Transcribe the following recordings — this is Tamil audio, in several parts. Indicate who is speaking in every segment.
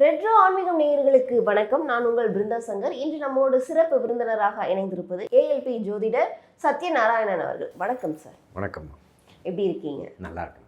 Speaker 1: ரெட்ரோ ஆன்மீகம் நேயர்களுக்கு வணக்கம். நான் உங்கள் பிருந்தா சங்கர். இன்று நம்மோடு சிறப்பு விருந்தினராக இணைந்திருப்பது ஏஎல்பி ஜோதிடர் சத்யநாராயணன் அவர்கள். வணக்கம் சார்.
Speaker 2: வணக்கம்.
Speaker 1: எப்படி இருக்கீங்க?
Speaker 2: நல்லா இருக்கு.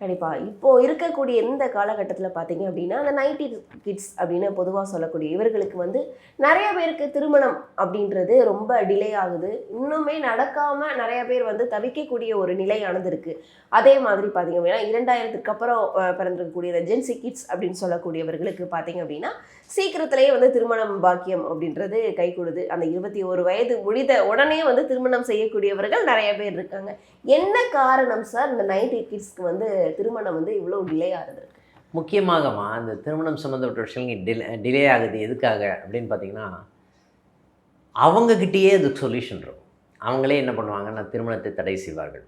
Speaker 1: கண்டிப்பாக இப்போ இருக்கக்கூடிய இந்த காலகட்டத்தில் பார்த்தீங்க அப்படின்னா அந்த 90 கிட்ஸ் அப்படின்னு பொதுவாக சொல்லக்கூடிய இவர்களுக்கு நிறைய பேருக்கு திருமணம் அப்படின்றது ரொம்ப டிலே ஆகுது. இன்னுமே நடக்காமல் நிறைய பேர் தவிக்கக்கூடிய ஒரு நிலையானது இருக்குது. அதே மாதிரி பார்த்தீங்க அப்படின்னா 2000க்கு அப்புறம் பிறந்திருக்கக்கூடிய ஜென்சி கிட்ஸ் அப்படின்னு சொல்லக்கூடியவர்களுக்கு பார்த்தீங்க அப்படின்னா சீக்கிரத்திலேயே திருமணம் பாக்கியம் அப்படின்றது கை கொடுது. அந்த 21 வயது முடிந்த உடனே திருமணம் செய்யக்கூடியவர்கள் நிறைய பேர் இருக்காங்க. என்ன காரணம் சார் இந்த 90 கிட்ஸ்க்கு திருமணம் இவ்வளோ டிலே ஆகுது?
Speaker 2: முக்கியமாகமா இந்த திருமணம் சம்மந்தப்பட்ட விஷயங்கள் டிலே ஆகுது எதுக்காக அப்படின்னு பார்த்தீங்கன்னா, அவங்கக்கிட்டேயே அதுக்கு சொல்யூஷன் இருக்கும். அவங்களே என்ன பண்ணுவாங்கன்னா திருமணத்தை தடை செய்வார்கள்.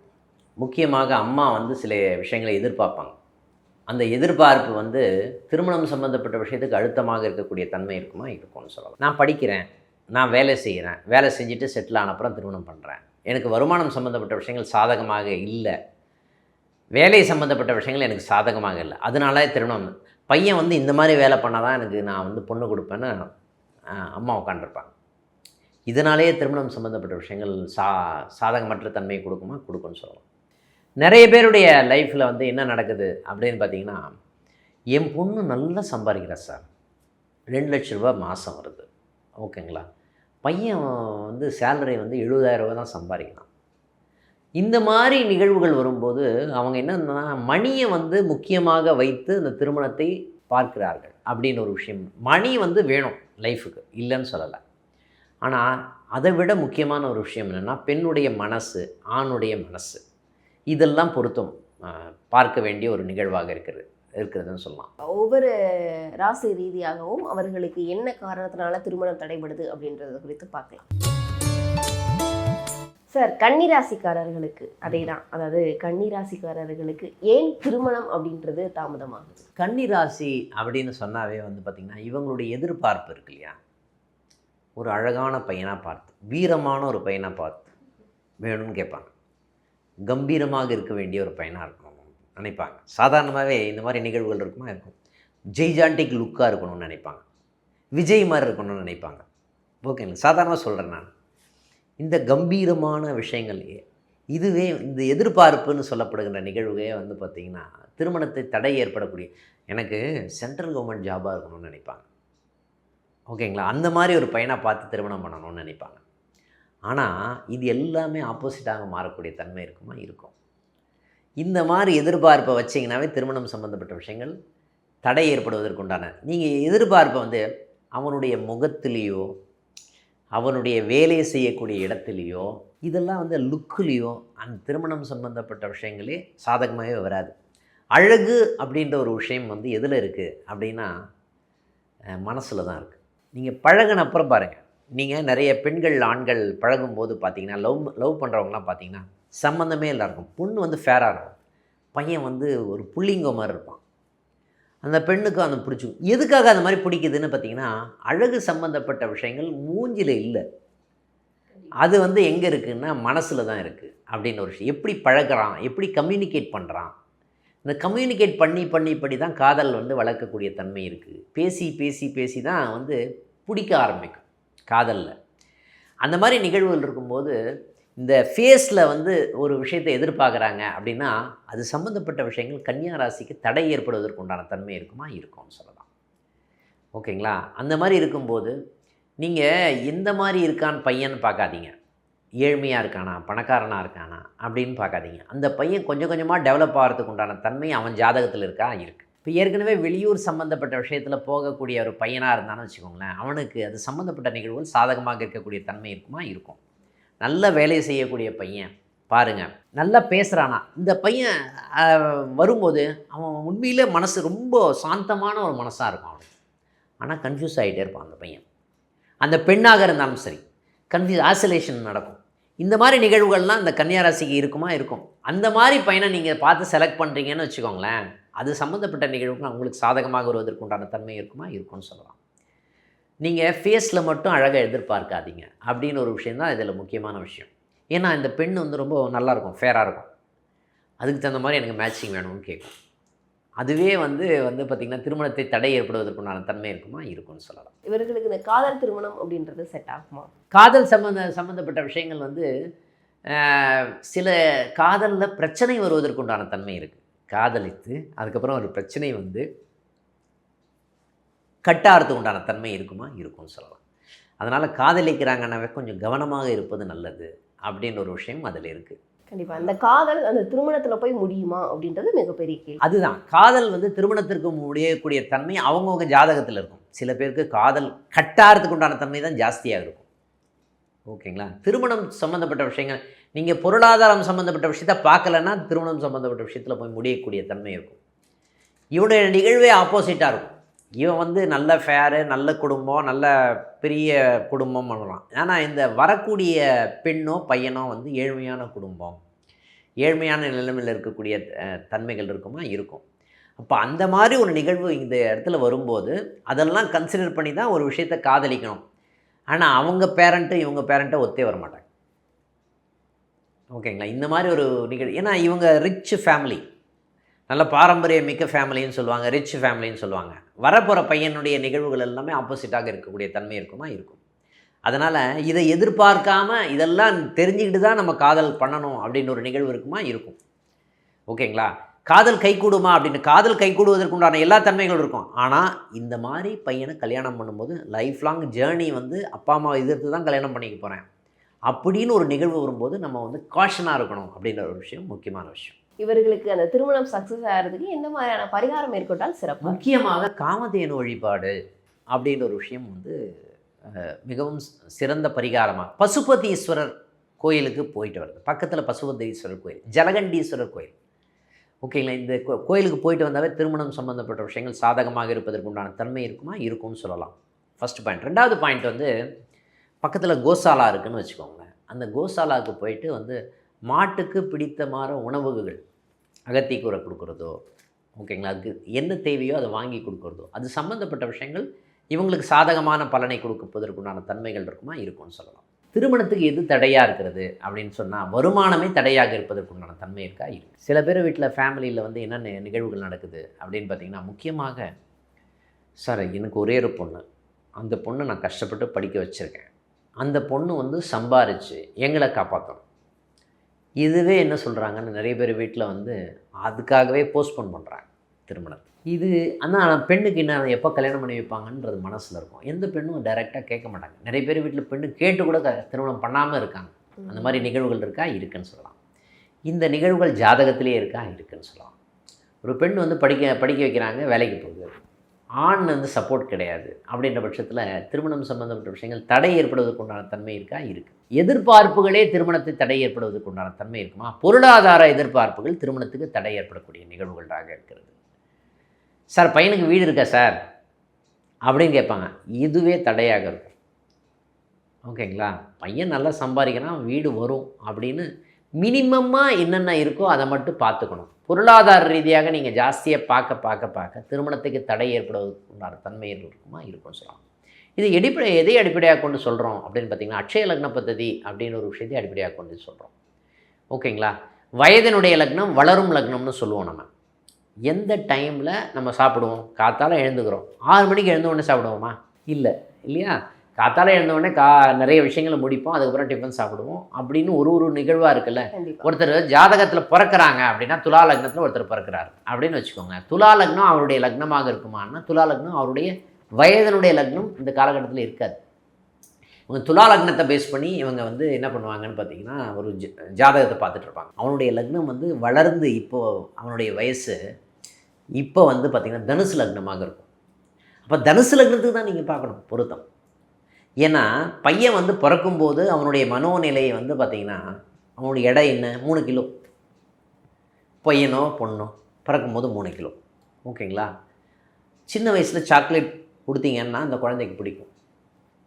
Speaker 2: முக்கியமாக அம்மா சில விஷயங்களை எதிர்பார்ப்பாங்க. அந்த எதிர்பார்ப்பு திருமணம் சம்மந்தப்பட்ட விஷயத்துக்கு அழுத்தமாக இருக்கக்கூடிய தன்மை இருக்கும்னு சொல்லலாம். நான் படிக்கிறேன், நான் வேலை செய்கிறேன், வேலை செஞ்சுட்டு செட்டில் ஆன அப்புறம் திருமணம் பண்ணுறேன், எனக்கு வருமானம் சம்மந்தப்பட்ட விஷயங்கள் சாதகமாக இல்லை, வேலை சம்மந்தப்பட்ட விஷயங்கள் எனக்கு சாதகமாக இல்லை, அதனால திருமணம் பையன் இந்த மாதிரி வேலை பண்ணால் தான் எனக்கு நான் பொண்ணு கொடுப்பேன்னு அம்மா உட்காண்டிருப்பாங்க. இதனாலேயே திருமணம் சம்மந்தப்பட்ட விஷயங்கள் சாதகமற்ற தன்மையை கொடுக்கும்னு சொல்லலாம். நிறைய பேருடைய லைஃப்பில் என்ன நடக்குது அப்படின்னு பார்த்தீங்கன்னா, என் பொண்ணு நல்லா சம்பாதிக்கிறா சார், 2 லட்ச ரூபா மாதம் வருது, ஓகேங்களா, பையன் சேலரி 70,000 ரூபா தான் சம்பாதிக்கிறான். இந்த மாதிரி நிகழ்வுகள் வரும்போது அவங்க என்னன்னா மணியை முக்கியமாக வைத்து இந்த திருமணத்தை பார்க்கிறார்கள் அப்படின்னு ஒரு விஷயம். மணி வேணும் லைஃபுக்கு, இல்லைன்னு சொல்லலை. ஆனால் அதை விட முக்கியமான ஒரு விஷயம் என்னென்னா பெண்ணுடைய மனசு, ஆணுடைய மனசு, இதெல்லாம் பொருத்தம் பார்க்க வேண்டிய ஒரு நிகழ்வாக இருக்கிறதுன்னு சொல்லலாம்.
Speaker 1: ஒவ்வொரு ராசி ரீதியாகவும் அவர்களுக்கு என்ன காரணத்தினால திருமணம் தடைபடுது அப்படின்றத குறித்து பார்க்கலாம் சார். கன்னிராசிக்காரர்களுக்கு அதே தான், அதாவது கன்னிராசிக்காரர்களுக்கு ஏன் திருமணம் அப்படின்றது தாமதமாகுது?
Speaker 2: கன்னிராசி அப்படின்னு சொன்னாவே பார்த்திங்கன்னா இவங்களுடைய எதிர்பார்ப்பு இருக்கு இல்லையா, ஒரு அழகான பையனாக பார்த்து, வீரமான ஒரு பையனாக பார்த்து வேணும்னு கேட்பாங்க. கம்பீரமாக இருக்க வேண்டிய ஒரு பையனாக இருக்கணும் நினைப்பாங்க. சாதாரணமாகவே இந்த மாதிரி நிகழ்வுகள் இருக்கும். ஜெய்ஜாண்டிக் லுக்காக இருக்கணும்னு நினைப்பாங்க, விஜய் மாதிரி இருக்கணும்னு நினைப்பாங்க. ஓகேங்களா, சாதாரணமாக சொல்கிறேன் நான். இந்த கம்பீரமான விஷயங்கள் இதுவே இந்த எதிர்பார்ப்புன்னு சொல்லப்படுகின்ற நிகழ்வுவே பார்த்திங்கன்னா திருமணத்தை தடை ஏற்படக்கூடிய, எனக்கு சென்ட்ரல் கவர்மெண்ட் ஜாபாக இருக்கணும்னு நினைப்பாங்க. ஓகேங்களா, அந்த மாதிரி ஒரு பையனை பார்த்து திருமணம் பண்ணணும்னு நினைப்பாங்க. ஆனால் இது எல்லாமே ஆப்போசிட்டாக மாறக்கூடிய தன்மை இருக்கும். இந்த மாதிரி எதிர்பார்ப்பை வச்சிங்கனாவே திருமணம் சம்மந்தப்பட்ட விஷயங்கள் தடை ஏற்படுவதற்குண்டான, நீங்கள் எதிர்பார்ப்பை அவனுடைய முகத்திலேயோ அவனுடைய வேலையை செய்யக்கூடிய இடத்துலையோ இதெல்லாம் லுக்குலேயோ அந்த திருமணம் சம்பந்தப்பட்ட விஷயங்களே சாதகமாகவே வராது. அழகு அப்படின்ற ஒரு விஷயம் எதில் இருக்குது அப்படின்னா மனசில் தான் இருக்குது. நீங்கள் பழகின அப்புறம் பாருங்கள், நீங்கள் நிறைய பெண்கள் ஆண்கள் பழகும்போது பார்த்தீங்கன்னா லவ் பண்ணுறவங்களாம் பார்த்தீங்கன்னா சம்மந்தமே இல்லை இருக்கும். பொண்ணு ஃபேராக இருக்கும், பையன் ஒரு புள்ளிங்கோ மாதிரி இருப்பான். அந்த பெண்ணுக்கு அந்த பிடிச்சிக்கும். எதுக்காக அந்த மாதிரி பிடிக்குதுன்னு பார்த்தீங்கன்னா அழகு சம்மந்தப்பட்ட விஷயங்கள் மூஞ்சில் இல்லை, அது எங்கே இருக்குதுன்னா மனசில் தான் இருக்குது அப்படின்னு ஒரு விஷயம். எப்படி பழகிறான், எப்படி கம்யூனிகேட் பண்ணுறான், இந்த கம்யூனிகேட் பண்ணி தான் காதல் வளர்க்கக்கூடிய தன்மை இருக்குது. பேசி தான் பிடிக்க ஆரம்பிக்கும் காதலில். அந்த மாதிரி நிகழ்வுகள் இருக்கும்போது இந்த ஃபேஸில் ஒரு விஷயத்தை எதிர்பார்க்குறாங்க அப்படின்னா அது சம்மந்தப்பட்ட விஷயங்கள் கன்னியா ராசிக்கு தடை ஏற்படுவதற்கு உண்டான தன்மை இருக்கும்னு சொல்லலாம். ஓகேங்களா, அந்த மாதிரி இருக்கும்போது நீங்கள் எந்த மாதிரி இருக்கான்னு பையன் பார்க்காதீங்க, ஏழ்மையாக இருக்கானா பணக்காரனாக இருக்கானா அப்படின்னு பார்க்காதீங்க. அந்த பையன் கொஞ்சம் கொஞ்சமாக டெவலப் ஆகிறதுக்கு உண்டான தன்மை அவன் ஜாதகத்தில் இருக்குது. இப்போ ஏற்கனவே வெளியூர் சம்மந்தப்பட்ட விஷயத்தில் போகக்கூடிய ஒரு பையனாக இருந்தான்னு வச்சுக்கோங்களேன், அவனுக்கு அது சம்மந்தப்பட்ட நிகழ்வுகள் சாதகமாக இருக்கக்கூடிய தன்மை இருக்கும். நல்ல வேலை செய்யக்கூடிய பையன் பாருங்கள், நல்லா பேசுகிறானா, இந்த பையன் வரும்போது அவன் உண்மையிலே மனசு ரொம்ப சாந்தமான ஒரு மனசாக இருக்கும் அவனுக்கு. ஆனால் கன்ஃபியூஸ் ஆகிட்டே இருப்பான் அந்த பையன். அந்த பெண்ணாக இருந்தாலும் சரி ஆசோலேஷன் நடக்கும். இந்த மாதிரி நிகழ்வுகள்லாம் இந்த கன்னியா ராசிக்கு இருக்கும். அந்த மாதிரி பையனை நீங்கள் பார்த்து செலக்ட் பண்ணுறீங்கன்னு வச்சுக்கோங்களேன், அது சம்மந்தப்பட்ட நிகழ்வுக்கு உங்களுக்கு சாதகமாக வருவதற்கு உண்டான தன்மை இருக்கும்னு சொல்லலாம். நீங்கள் ஃபேஸில் மட்டும் அழகாக எதிர்பார்க்காதீங்க அப்படின்னு ஒரு விஷயந்தான் இதில் முக்கியமான விஷயம். ஏன்னா இந்த பெண் ரொம்ப நல்லாயிருக்கும், ஃபேராக இருக்கும், அதுக்கு தகுந்த மாதிரி எனக்கு மேட்சிங் வேணும்னு கேட்கும். அதுவே வந்து பார்த்திங்கன்னா திருமணத்தை தடை ஏற்படுவதற்குண்டான தன்மை இருக்குமா, இருக்கும்னு சொல்லலாம்.
Speaker 1: இவர்களுக்கு இந்த காதல் திருமணம் அப்படின்றது செட் ஆகுமா?
Speaker 2: காதல் சம்மந்தப்பட்ட விஷயங்கள் வந்து சில காதலில் பிரச்சனை வருவதற்குண்டான தன்மை இருக்குது. காதலித்து அதுக்கப்புறம் ஒரு பிரச்சனை வந்து கட்டாகிறதுக்கு உண்டான தன்மை இருக்குமா, இருக்கும்னு சொல்லலாம். அதனால் காதலிக்கிறாங்கன்னாவே கொஞ்சம் கவனமாக இருப்பது நல்லது அப்படின்ற ஒரு விஷயம் அதில் இருக்குது.
Speaker 1: கண்டிப்பாக அந்த காதல் அந்த திருமணத்தில் போய் முடியுமா அப்படின்றது மிகப்பெரிய கேள்வி.
Speaker 2: அதுதான், காதல் வந்து திருமணத்திற்கு முடியக்கூடிய தன்மை அவங்கவுங்க ஜாதகத்தில் இருக்கும். சில பேருக்கு காதல் கட்டாகிறதுக்கு உண்டான தன்மை தான் ஜாஸ்தியாக இருக்கும். ஓகேங்களா? திருமணம் சம்மந்தப்பட்ட விஷயங்கள் நீங்கள் பொருளாதாரம் சம்மந்தப்பட்ட விஷயத்த பார்க்கலன்னா திருமணம் சம்மந்தப்பட்ட விஷயத்தில் போய் முடியக்கூடிய தன்மை இருக்கும். இவனுடைய நிகழ்வே ஆப்போசிட்டாக இருக்கும். இவன் வந்து நல்ல ஃபேரு, நல்ல குடும்பம், நல்ல பெரிய குடும்பம் பண்ணலாம். ஆனால் இந்த வரக்கூடிய பெண்ணோ பையனோ வந்து ஏழ்மையான குடும்பம், ஏழ்மையான நிலைமையில் இருக்கக்கூடிய தன்மைகள் இருக்குமா, இருக்கும். அப்போ அந்த மாதிரி ஒரு நிகழ்வு இந்த இடத்துல வரும்போது அதெல்லாம் கன்சிடர் பண்ணி தான் ஒரு விஷயத்தை காதலிக்கணும். ஆனால் அவங்க பேரண்ட்டு இவங்க பேரண்ட்டை ஒத்தே வர மாட்டாங்க. ஓகேங்களா? இந்த மாதிரி ஒரு நிகழ்வு, ஏன்னா இவங்க ரிச் ஃபேமிலி, நல்ல பாரம்பரிய மிக்க ஃபேமிலின்னு சொல்லுவாங்க, ரிச் ஃபேமிலின்னு சொல்லுவாங்க. வரப்போகிற பையனுடைய நிகழ்வுகள் எல்லாமே ஆப்போசிட்டாக இருக்கக்கூடிய தன்மை இருக்குமா, இருக்கும். அதனால் இதை எதிர்பார்க்காம இதெல்லாம் தெரிஞ்சுக்கிட்டு தான் நம்ம காதல் பண்ணணும் அப்படின்ற ஒரு நிகழ்வு இருக்குமா, இருக்கும். ஓகேங்களா? காதல் கைகூடுமா அப்படின்னு, காதல் கைகூடுவதற்குண்டான எல்லா தன்மைகளும் இருக்கும். ஆனால் இந்த மாதிரி பையனை கல்யாணம் பண்ணும்போது லைஃப் லாங் ஜேர்னி வந்து அப்பா அம்மாவை எதிர்த்து தான் கல்யாணம் பண்ணிக்க போகிறேன் அப்படின்னு ஒரு நிகழ்வு வரும்போது நம்ம வந்து காஷனாக இருக்கணும் அப்படின்ற ஒரு விஷயம் முக்கியமான விஷயம்.
Speaker 1: இவர்களுக்கு அந்த திருமணம் சக்ஸஸ் ஆகிறதுக்கு எந்த மாதிரியான பரிகாரம் மேற்கொண்டால் சிறப்பு?
Speaker 2: முக்கியமாக காமதேனு வழிபாடு அப்படின்ற ஒரு விஷயம் வந்து மிகவும் சிறந்த பரிகாரமாக. பசுபதீஸ்வரர் கோயிலுக்கு போயிட்டு வருது, பக்கத்தில் பசுபதீஸ்வரர் கோயில், ஜலகண்டீஸ்வரர் கோயில். ஓகேங்களா? இந்த கோயிலுக்கு போயிட்டு வந்தாவே திருமணம் சம்மந்தப்பட்ட விஷயங்கள் சாதகமாக இருப்பதற்கு உண்டான தன்மை இருக்குமா, இருக்கும்னு சொல்லலாம். First point. ரெண்டாவது பாயிண்ட் வந்து பக்கத்தில் கோசாலா இருக்குதுன்னு வச்சுக்கோங்க. அந்த கோசாலாவுக்கு போயிட்டு வந்து மாட்டுக்கு பிடித்தமான உணவுகள், அகத்திக்கூரை கொடுக்குறதோ, ஓகேங்களா, அதுக்கு என்ன தேவையோ அதை வாங்கி கொடுக்குறதோ, அது சம்மந்தப்பட்ட விஷயங்கள் இவங்களுக்கு சாதகமான பலனை கொடுப்பதற்குண்டான தன்மைகள் இருக்குமா, இருக்கும்னு சொல்லலாம். திருமணத்துக்கு எது தடையாக இருக்கிறது அப்படின்னு சொன்னால் வருமானமே தடையாக இருப்பதற்குண்டான தன்மை இருக்கா, இருக்குது. சில பேர் வீட்டில் ஃபேமிலியில் வந்து என்னென்ன நிகழ்வுகள் நடக்குது அப்படின்னு பார்த்திங்கன்னா, முக்கியமாக சார் எனக்கு ஒரே ஒரு பொண்ணு, அந்த பொண்ணை நான் கஷ்டப்பட்டு படிக்க வச்சுருக்கேன், அந்த பொண்ணு வந்து சம்பாரித்து எங்களை காப்பாற்றணும். இதுவே என்ன சொல்கிறாங்கன்னு நிறைய பேர் வீட்டில் வந்து அதுக்காகவே போஸ்ட்போன் பண்ணுறாங்க திருமணத்தை. இது ஆனால் பெண்ணுக்கு என்ன எப்போ கல்யாணம் பண்ணி வைப்பாங்கன்றது மனசில் இருக்கும். எந்த பெண்ணும் டைரெக்டாக கேட்க மாட்டாங்க. நிறைய பேர் வீட்டில் பெண்ணு கேட்டு கூட திருமணம் பண்ணாமல் இருக்காங்க. அந்த மாதிரி நிகழ்வுகள் இருக்கா, இருக்குன்னு சொல்லலாம். இந்த நிகழ்வுகள் ஜாதகத்திலே இருக்கா, இருக்குன்னு சொல்லலாம். ஒரு பெண் வந்து படிக்க வைக்கிறாங்க, வேலைக்கு போகுது, ஆண் வந்து சப்போர்ட் கிடையாது அப்படின்ற பட்சத்தில் திருமணம் சம்மந்தப்பட்ட விஷயங்கள் தடை ஏற்படுவதற்கு உண்டான தன்மை இருக்கா, இருக்குது. எதிர்பார்ப்புகளே திருமணத்தை தடை ஏற்படுவதற்கு உண்டான தன்மை இருக்குமா? பொருளாதார எதிர்பார்ப்புகள் திருமணத்துக்கு தடை ஏற்படக்கூடிய நிகழ்வுகளாக இருக்கிறது. சார் பையனுக்கு வீடு இருக்கா சார் அப்படின்னு கேட்பாங்க, இதுவே தடையாக இருக்கும். ஓகேங்களா? பையன் நல்லா சம்பாதிக்கிறான், வீடு வரும் அப்படின்னு மினிமமாக என்னென்ன இருக்கோ அதை மட்டும் பார்த்துக்கணும். பொருளாதார ரீதியாக நீங்கள் ஜாஸ்தியாக பார்க்க திருமணத்துக்கு தடை ஏற்படுவதற்கு உண்டான தன்மைகள் இருக்குமா, இருக்கும்னு சொல்லலாம். இது எதை அடிப்படையாக கொண்டு சொல்கிறோம் அப்படின்னு பார்த்திங்கன்னா, அட்சய லக்ன பദ്ധதி அப்படின்னு ஒரு விஷயத்தை அடிப்படையாக கொண்டு சொல்கிறோம். ஓகேங்களா? வயதினுடைய லக்னம் வளரும் லக்னம்னு சொல்லுவோம். நம்ம எந்த டைமில் நம்ம சாப்பிடுவோம்? காத்தால் எழுந்துக்கிறோம், 6 மணிக்கு எழுந்த உடனே சாப்பிடுவோமா? இல்லையா? காத்தால் எழுந்தவுடனே நிறைய விஷயங்களை முடிப்போம், அதுக்கப்புறம் டிஃபன் சாப்பிடுவோம் அப்படின்னு ஒரு நிகழ்வாக இருக்குல்ல. ஒருத்தர் ஜாதகத்தில் பிறக்கிறாங்க அப்படின்னா, துலா லக்னத்தில் ஒருத்தர் பிறக்கிறார் அப்படின்னு வச்சுக்கோங்க. துலா லக்னம் அவருடைய லக்னமாக இருக்குமான்னா, துலா லக்னம் அவருடைய வயதனுடைய லக்னம் இந்த காலகட்டத்தில் இருக்காது. இவங்க துலா லக்னத்தை பேஸ் பண்ணி இவங்க வந்து என்ன பண்ணுவாங்கன்னு பார்த்தீங்கன்னா, ஒரு ஜாதகத்தை பார்த்துட்டு இருப்பாங்க. அவனுடைய லக்னம் வந்து வளர்ந்து இப்போது அவனுடைய வயசு இப்போ வந்து பார்த்திங்கன்னா தனுசு லக்னமாக இருக்கும். அப்போ தனுசு லக்னத்துக்கு தான் நீங்கள் பார்க்கணும் பொருத்தம். ஏன்னா பையன் வந்து பிறக்கும்போது அவனுடைய மனோநிலையை வந்து பார்த்திங்கன்னா, அவனுடைய எடை என்ன, 3 கிலோ. பையனோ பொண்ணோ பிறக்கும்போது 3 கிலோ. ஓகேங்களா? சின்ன வயசில் சாக்லேட் கொடுத்தீங்கன்னா அந்த குழந்தைக்கு பிடிக்கும்.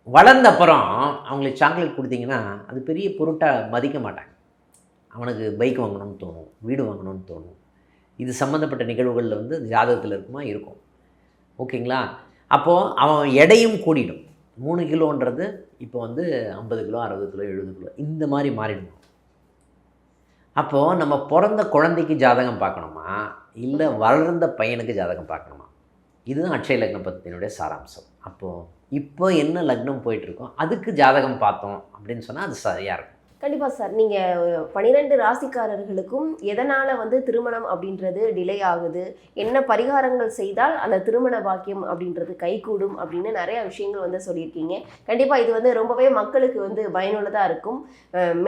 Speaker 2: வளர்ந்த அப்புறம் அவங்களுக்கு சாக்லேட் கொடுத்தீங்கன்னா அது பெரிய பொருட்டாக மதிக்க மாட்டாங்க. அவனுக்கு பைக் வாங்கணும்னு தோணும், வீடு வாங்கணும்னு தோணும். இது சம்மந்தப்பட்ட நிகழ்வுகளில் வந்து ஜாதகத்தில் இருக்குமா, இருக்கும். ஓகேங்களா? அப்போது அவன் எடையும் கூடிடும். 3 கிலோன்றது இப்போ வந்து 50 கிலோ, 60 கிலோ, 70 கிலோ இந்த மாதிரி மாறிடும். அப்போது நம்ம பிறந்த குழந்தைக்கு ஜாதகம் பார்க்கணுமா, இல்லை வளர்ந்த பையனுக்கு ஜாதகம் பார்க்கணுமா. இதுதான் அட்சய லக்ன பத்தினுடைய சாராம்சம். அப்போது இப்போ என்ன லக்னம் போயிட்டுருக்கோம் அதுக்கு ஜாதகம் பார்த்தோம் அப்படின்னு சொன்னால் அது சரியாக இருக்கும்.
Speaker 1: கண்டிப்பாக சார். நீங்கள் 12 ராசிக்காரர்களுக்கும் எதனால் வந்து திருமணம் அப்படின்றது டிலே ஆகுது, என்ன பரிகாரங்கள் செய்தால் அந்த திருமண பாக்கியம் அப்படின்றது கைகூடும் அப்படின்னு நிறைய விஷயங்கள் வந்து சொல்லியிருக்கீங்க. கண்டிப்பாக இது வந்து ரொம்பவே மக்களுக்கு வந்து பயனுள்ளதாக இருக்கும்.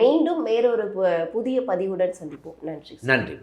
Speaker 1: மீண்டும் வேறொரு புதிய பதிவுடன் சந்திப்போம். நன்றி.
Speaker 2: நன்றி.